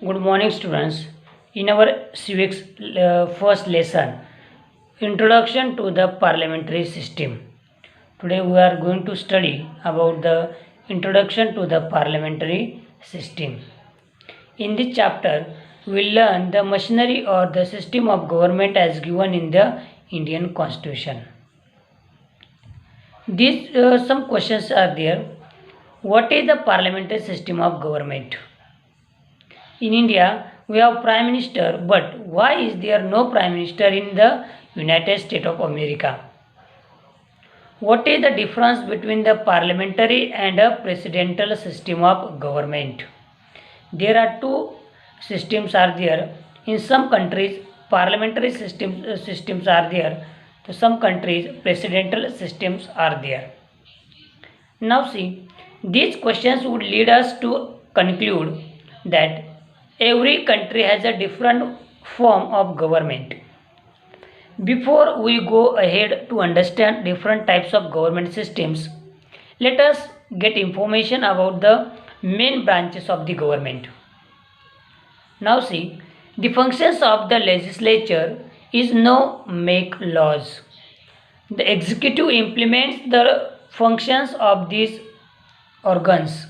Good morning, students. In our civics first lesson, Introduction to the Parliamentary System. Today we are going to study about the Introduction to the Parliamentary System. In this chapter, we will learn the machinery or the system of government as given in the Indian Constitution. These some questions are there. What is the parliamentary system of government? In India, we have Prime Minister, but why is there no Prime Minister in the United States of America? What is the difference between the parliamentary and a presidential system of government? There are two systems are there. In some countries, parliamentary systems are there. To some countries, presidential systems are there. Now see, these questions would lead us to conclude that every country has a different form of government. Before we go ahead to understand different types of government systems, let us get information about the main branches of the government. Now see, the functions of the legislature is no make laws. The executive implements the functions of these organs.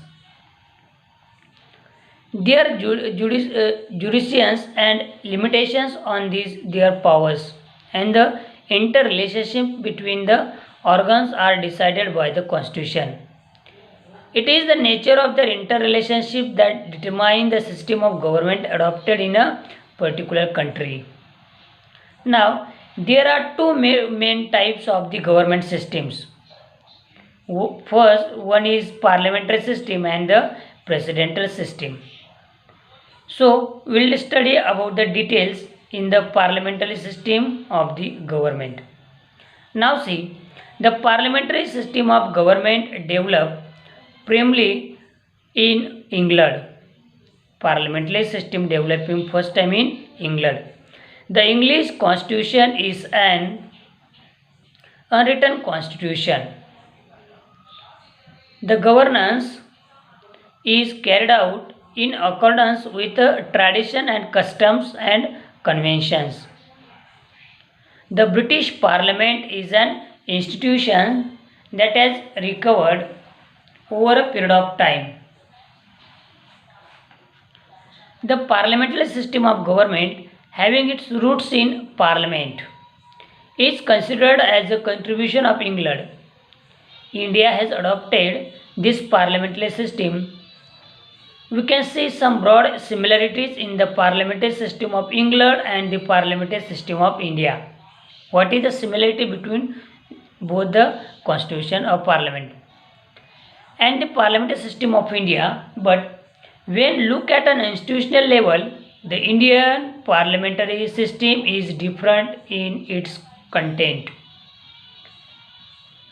Their jurisdictions and limitations on these their powers and the interrelationship between the organs are decided by the constitution. It is the nature of the interrelationship that determine the system of government adopted in a particular country. Now, there are two main types of the government systems. First, one is parliamentary system and the presidential system. So, we will study about the details in the parliamentary system of the government. Now see, the parliamentary system of government developed primarily in England. Parliamentary system developing first time in England. The English constitution is an unwritten constitution. The governance is carried out in accordance with tradition and customs and conventions. The British Parliament is an institution that has recovered over a period of time. The parliamentary system of government, having its roots in Parliament, is considered as a contribution of England. India has adopted this parliamentary system. We can see some broad similarities in the parliamentary system of England and the parliamentary system of India. What is the similarity between both the constitution of parliament and the parliamentary system of India? But when look at an institutional level, the Indian parliamentary system is different in its content.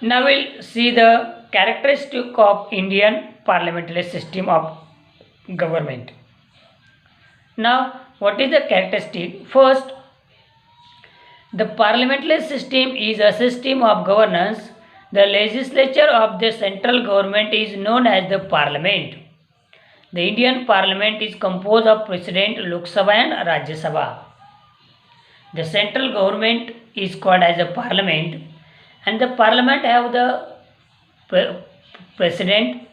Now we'll see the characteristic of Indian parliamentary system of government. Now, what is the characteristic? First, the parliamentary system is a system of governance. The legislature of the central government is known as the parliament. The Indian parliament is composed of President, Lok Sabha and Rajya Sabha. The central government is called as a parliament, and the parliament have the president,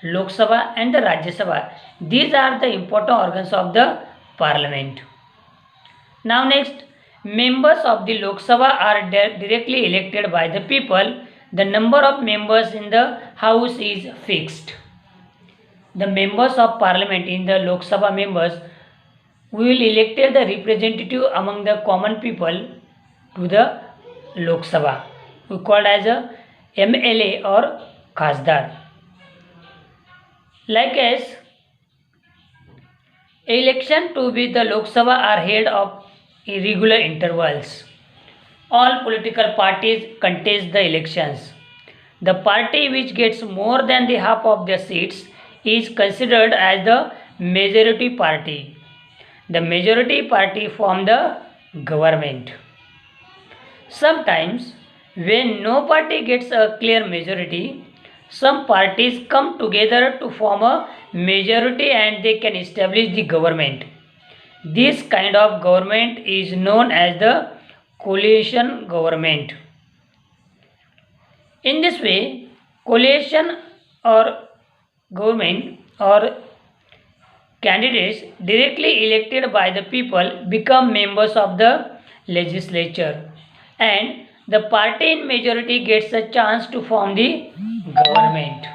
Lok Sabha and the Rajya Sabha. These are the important organs of the parliament. Now next, members of the Lok Sabha are directly elected by the people. The number of members in the house is fixed. The members of parliament in the Lok Sabha members we will elect the representative among the common people to the Lok Sabha. We called as a MLA or Khasdar. Like as election to be the Lok Sabha are held of irregular intervals. All political parties contest the elections. The party which gets more than the half of the seats is considered as the majority party. The majority party form the government. Sometimes when no party gets a clear majority, some parties come together to form a majority and they can establish the government. This kind of government is known as the coalition government. In this way, coalition or government or candidates directly elected by the people become members of the legislature, and the party in majority gets a chance to form the government.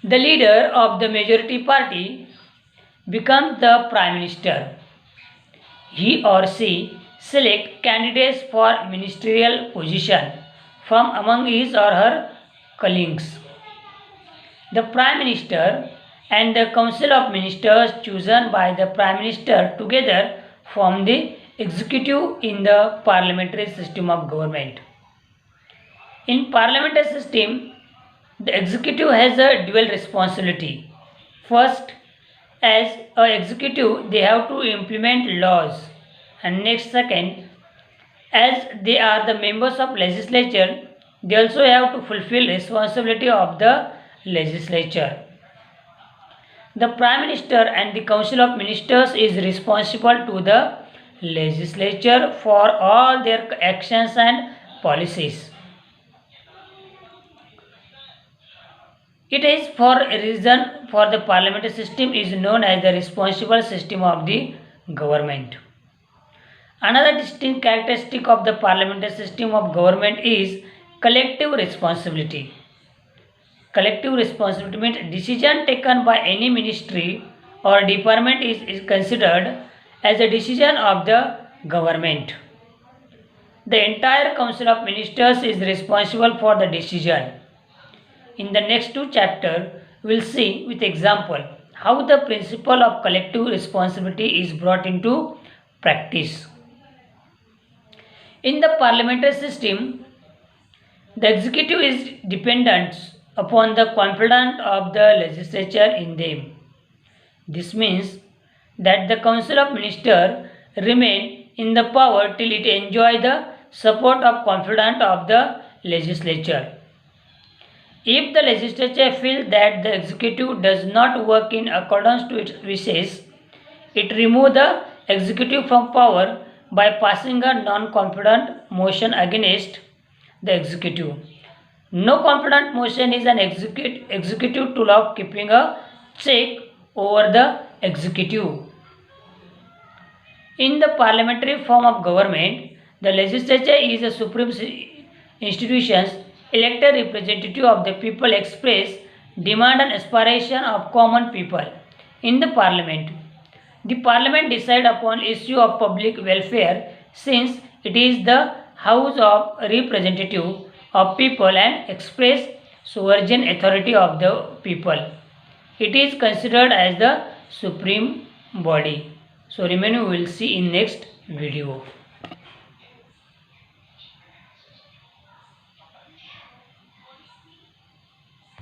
The leader of the majority party becomes the prime minister. He or she select candidates for ministerial position from among his or her colleagues. The prime minister and the council of ministers chosen by the prime minister together form the executive in the parliamentary system of government. In parliamentary system, the executive has a dual responsibility. First, as a executive, they have to implement laws, and next, second, as they are the members of legislature, they also have to fulfill responsibility of the legislature. The prime minister and the council of ministers is responsible to the legislature for all their actions and policies. It is for a reason for the parliamentary system is known as the responsible system of the government. Another distinct characteristic of the parliamentary system of government is collective responsibility. Collective responsibility means decision taken by any ministry or department is considered as a decision of the government. The entire council of ministers is responsible for the decision. In the next two chapters, we will see with example how the principle of collective responsibility is brought into practice. In the parliamentary system, the executive is dependent upon the confidence of the legislature in them. This means that the council of ministers remain in the power till it enjoy the support of confidence of the legislature. If the legislature feels that the executive does not work in accordance to its wishes, it removes the executive from power by passing a non-confident motion against the executive. No confident motion is an executive tool of keeping a check over the executive. In the parliamentary form of government, the legislature is a supreme institution, elected representative of the people express demand and aspiration of common people in the parliament. The parliament decides upon issue of public welfare since it is the house of representative of people and express sovereign authority of the people. It is considered as the supreme body. So remain, we will see in next video.